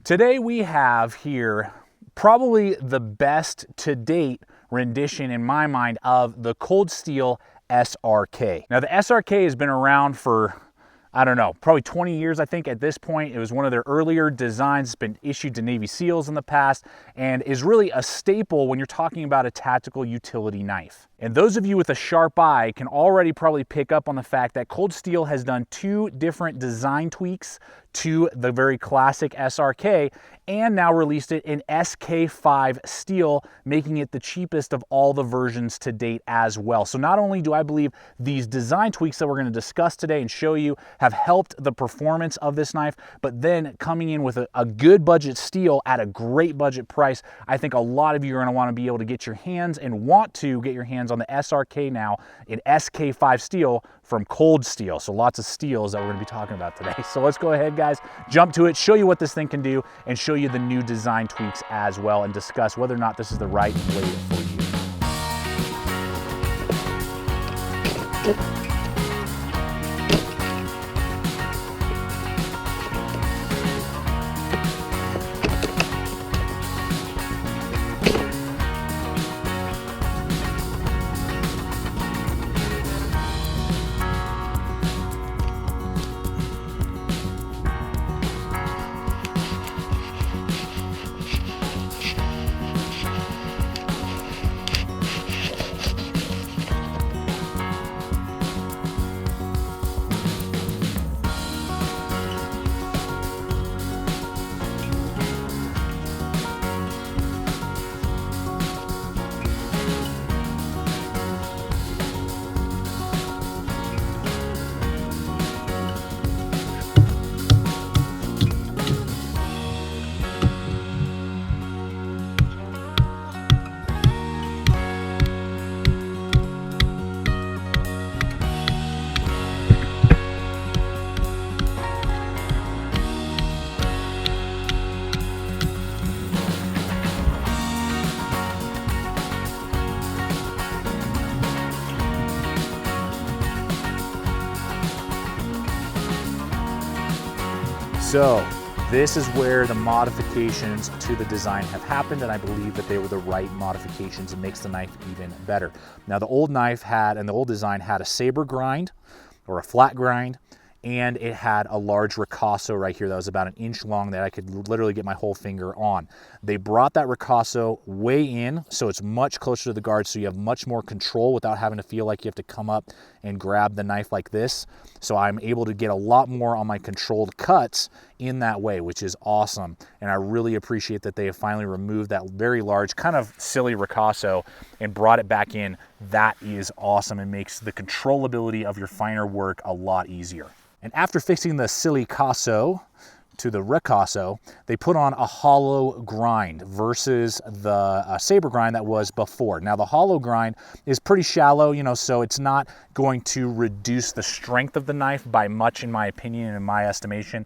Today we have here probably the best to date rendition in my mind of the cold steel SRK. Now the SRK has been around for, I don't know, probably 20 years, I think, at this point. It was one of their earlier designs. It's been issued to Navy SEALs in the past and is really a staple when you're talking about a tactical utility knife. And those of you with a sharp eye can already probably pick up on the fact that Cold Steel has done two different design tweaks to the very classic SRK and now released it in SK-5 steel, making it the cheapest of all the versions to date as well. So not only do I believe these design tweaks that we're going to discuss today and show you have helped the performance of this knife, but then coming in with a good budget steel at a great budget price, I think a lot of you are going to want to be able to get your hands and want to get your hands on the SRK now in SK-5 steel from Cold Steel. So lots of steels that we're going to be talking about today. So let's go ahead, guys, jump to it, show you what this thing can do, and show you the new design tweaks as well, and discuss whether or not this is the right blade for you. So this is where the modifications to the design have happened, and I believe that they were the right modifications. It makes the knife even better. Now the old knife had, and the old design had, a saber grind or a flat grind, and it had a large ricasso right here that was about 1 inch long that I could literally get my whole finger on. They brought that ricasso way in, so it's much closer to the guard, so you have much more control without having to feel like you have to come up and grab the knife like this. So I'm able to get a lot more on my controlled cuts in that way, which is awesome. And I really appreciate that they have finally removed that very large, kind of silly ricasso and brought it back in. That is awesome and makes the controllability of your finer work a lot easier. And after fixing the silly casso to the ricasso, they put on a hollow grind versus the saber grind that was before. Now the hollow grind is pretty shallow, you know, so it's not going to reduce the strength of the knife by much, in my opinion and in my estimation,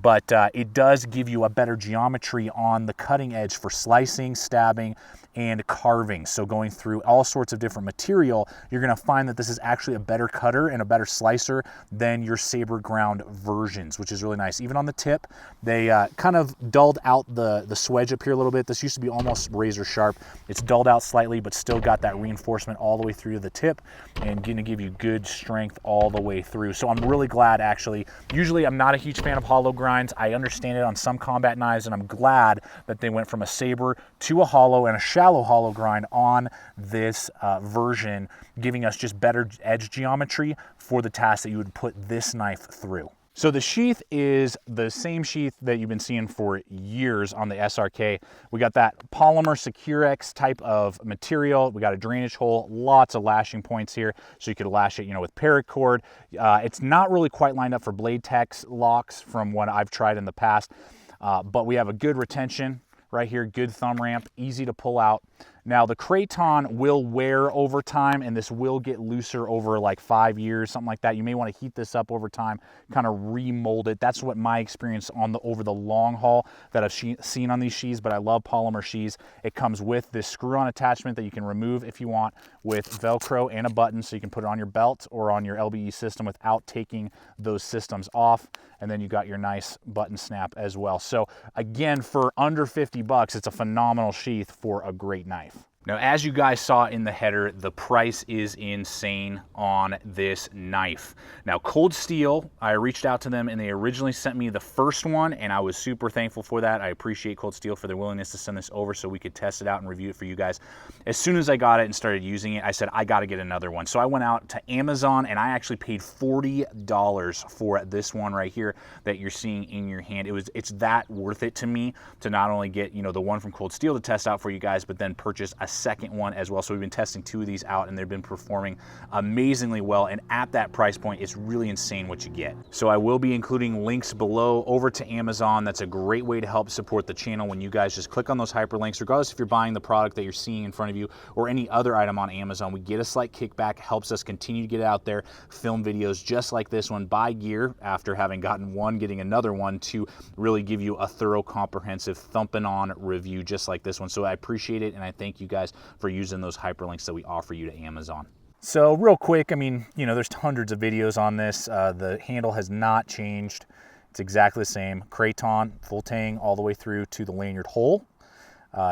but it does give you a better geometry on the cutting edge for slicing, stabbing, and carving. So going through all sorts of different material, you're gonna find that this is actually a better cutter and a better slicer than your saber ground versions, which is really nice. Even on the tip, they kind of dulled out the swedge up here a little bit. This used to be almost razor sharp. It's dulled out slightly, but still got that reinforcement all the way through the tip and gonna give you good strength all the way through. So I'm really glad, actually. Usually I'm not a huge fan of hollow grinds. I understand it on some combat knives, and I'm glad that they went from a saber to a hollow and a shallow hollow grind on this version, giving us just better edge geometry for the task that you would put this knife through. So the sheath is the same sheath that you've been seeing for years on the SRK. We got that polymer Securex type of material. We got a drainage hole, lots of lashing points here, so you could lash it, you know, with paracord. It's not really quite lined up for Blade Tex locks from what I've tried in the past, but we have a good retention right here, good thumb ramp, easy to pull out. Now the Kraton will wear over time, and this will get looser over like 5 years, something like that. You may want to heat this up over time, kind of remold it. That's what my experience over the long haul that I've seen on these sheaths, but I love polymer sheaths. It comes with this screw-on attachment that you can remove if you want, with Velcro and a button, so you can put it on your belt or on your LBE system without taking those systems off. And then you got your nice button snap as well. So again, for under 50 bucks, it's a phenomenal sheath for a great knife. Now, as you guys saw in the header, the price is insane on this knife. Now, Cold Steel, I reached out to them and they originally sent me the first one, and I was super thankful for that. I appreciate Cold Steel for their willingness to send this over so we could test it out and review it for you guys. As soon as I got it and started using it, I said, I got to get another one. So I went out to Amazon and I actually paid $40 for this one right here that you're seeing in your hand. It's that worth it to me to not only get, you know, the one from Cold Steel to test out for you guys, but then purchase a second one as well. So we've been testing 2 of these out and they've been performing amazingly well, and at that price point it's really insane what you get. So I will be including links below over to Amazon. That's a great way to help support the channel when you guys just click on those hyperlinks, regardless if you're buying the product that you're seeing in front of you or any other item on Amazon. We get a slight kickback, helps us continue to get out there, film videos just like this one, buy gear after having gotten one, getting another one to really give you a thorough, comprehensive, thumping on review just like this one. So I appreciate it and I thank you guys for using those hyperlinks that we offer you to Amazon. So real quick, I mean, you know, there's hundreds of videos on this. The handle has not changed. It's exactly the same. Kraton, full tang all the way through to the lanyard hole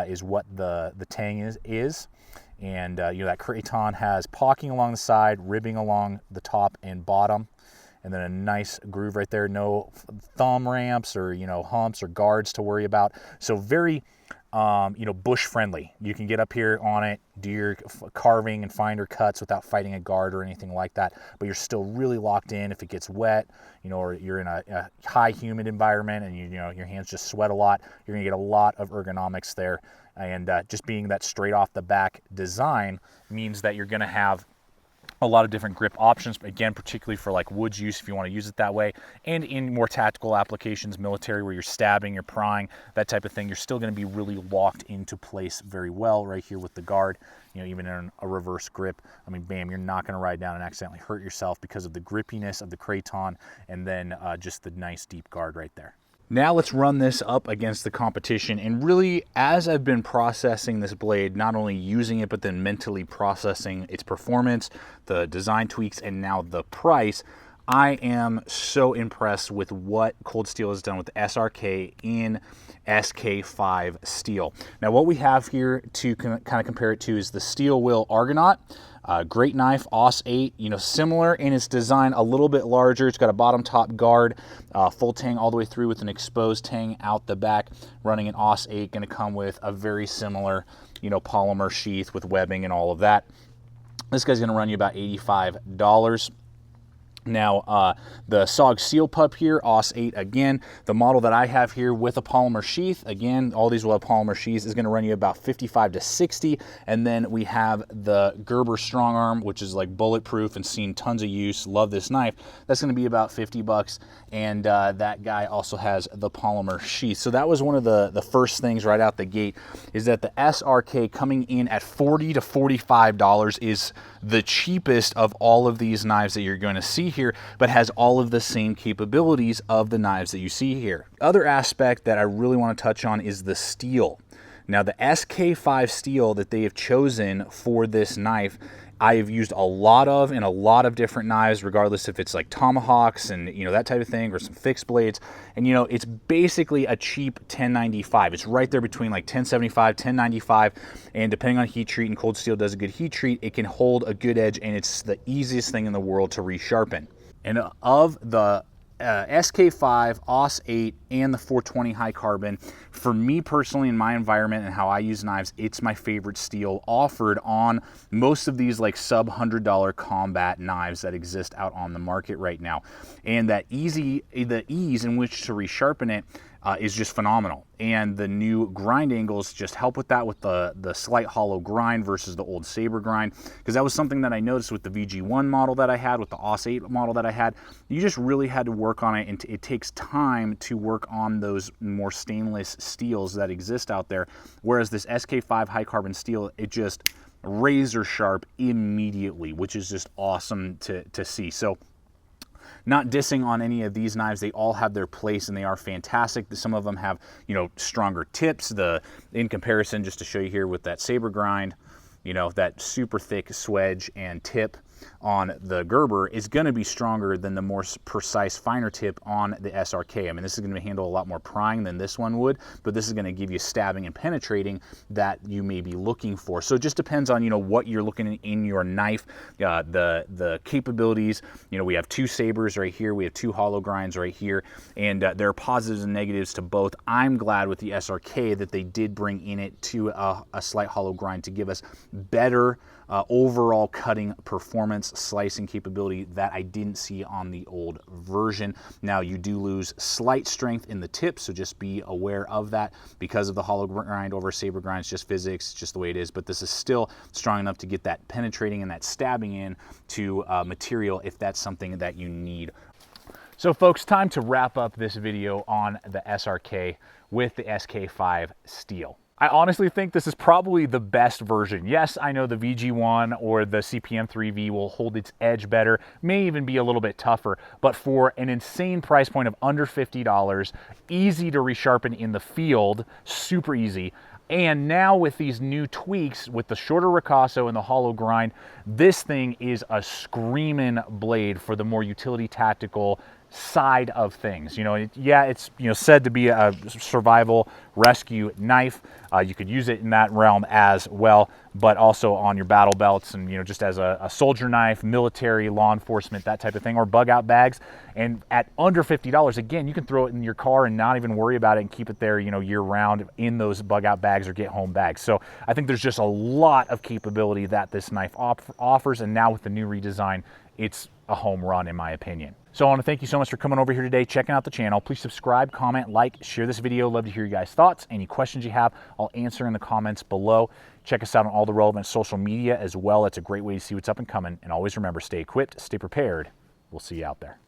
is what the tang is. And you know, that Kraton has pocking along the side, ribbing along the top and bottom, and then a nice groove right there. No thumb ramps or, you know, humps or guards to worry about. So very you know, bush friendly. You can get up here on it, do your carving and finder cuts without fighting a guard or anything like that, but you're still really locked in if it gets wet, you know, or you're in a high humid environment and you know, your hands just sweat a lot. You're gonna get a lot of ergonomics there. And just being that straight off the back design means that you're gonna have a lot of different grip options, again, particularly for like woods use if you want to use it that way, and in more tactical applications, military, where you're stabbing, you're prying, that type of thing, you're still going to be really locked into place very well right here with the guard. You know, even in a reverse grip, I mean, bam, you're not going to ride down and accidentally hurt yourself because of the grippiness of the Kraton, and then just the nice deep guard right there. Now let's run this up against the competition, and really, as I've been processing this blade, not only using it, but then mentally processing its performance, the design tweaks, and now the price, I am so impressed with what Cold Steel has done with the SRK in SK-5 steel. Now what we have here to kind of compare it to is the Steel Will Argonaut. Great knife, AUS 8, you know, similar in its design, a little bit larger. It's got a bottom top guard, full tang all the way through with an exposed tang out the back, running an AUS 8, going to come with a very similar, you know, polymer sheath with webbing and all of that. This guy's going to run you about $85. Now, the SOG Seal Pup here, AUS 8 again. The model that I have here with a polymer sheath, again, all these will have polymer sheaths, is going to run you about 55 to 60. And then we have the Gerber Strongarm, which is like bulletproof and seen tons of use. Love this knife. That's going to be about 50 bucks. And that guy also has the polymer sheath. So that was one of the first things right out the gate, is that the SRK coming in at $40 to $45 is the cheapest of all of these knives that you're going to see here, but has all of the same capabilities of the knives that you see here. Other aspect that I really want to touch on is the steel. Now the SK-5 steel that they have chosen for this knife, I have used a lot of in a lot of different knives, regardless if it's like tomahawks and, you know, that type of thing, or some fixed blades. And, you know, it's basically a cheap 1095. It's right there between like 1075, 1095, and depending on heat treat, and Cold Steel does a good heat treat, it can hold a good edge, and it's the easiest thing in the world to resharpen. And of the SK-5, AUS 8, and the 420 high carbon, for me personally, in my environment and how I use knives, it's my favorite steel offered on most of these like sub $100 combat knives that exist out on the market right now. And the ease in which to resharpen it is just phenomenal. And the new grind angles just help with that, with the slight hollow grind versus the old saber grind, because that was something that I noticed with the VG1 model that I had, with the AUS 8 model that I had. You just really had to work on it, and it takes time to work work on those more stainless steels that exist out there. Whereas this SK-5 high carbon steel, it just razor sharp immediately, which is just awesome to see. So not dissing on any of these knives, they all have their place and they are fantastic. Some of them have, you know, stronger tips. In comparison, just to show you here with that saber grind, you know, that super thick swedge and tip on the Gerber is going to be stronger than the more precise, finer tip on the SRK. I mean, this is going to handle a lot more prying than this one would, but this is going to give you stabbing and penetrating that you may be looking for. So it just depends on, you know, what you're looking in your knife, the capabilities. You know, we have two sabers right here, we have two hollow grinds right here, and there are positives and negatives to both. I'm glad with the SRK that they did bring in it to a slight hollow grind to give us better overall cutting performance, slicing capability that I didn't see on the old version. Now you do lose slight strength in the tip, so just be aware of that because of the hollow grind over saber grind. It's just physics, just the way it is, but this is still strong enough to get that penetrating and that stabbing in to material if that's something that you need. So folks, time to wrap up this video on the SRK with the SK-5 steel. I honestly think this is probably the best version. Yes, I know the VG1 or the CPM3V will hold its edge better, may even be a little bit tougher, but for an insane price point of under $50, easy to resharpen in the field, super easy. And now with these new tweaks, with the shorter ricasso and the hollow grind, this thing is a screaming blade for the more utility tactical side of things. You know, yeah, it's, you know, said to be a survival rescue knife. You could use it in that realm as well, but also on your battle belts and, you know, just as a soldier knife, military, law enforcement, that type of thing, or bug out bags. And at under $50, again, you can throw it in your car and not even worry about it and keep it there, you know, year round in those bug out bags or get home bags. So I think there's just a lot of capability that this knife offers, and now with the new redesign, it's a home run in my opinion. So I want to thank you so much for coming over here today, checking out the channel. Please subscribe, comment, like, share this video. Love to hear you guys' thoughts. Any questions you have, I'll answer in the comments below. Check us out on all the relevant social media as well. It's a great way to see what's up and coming. And always remember, stay equipped, stay prepared. We'll see you out there.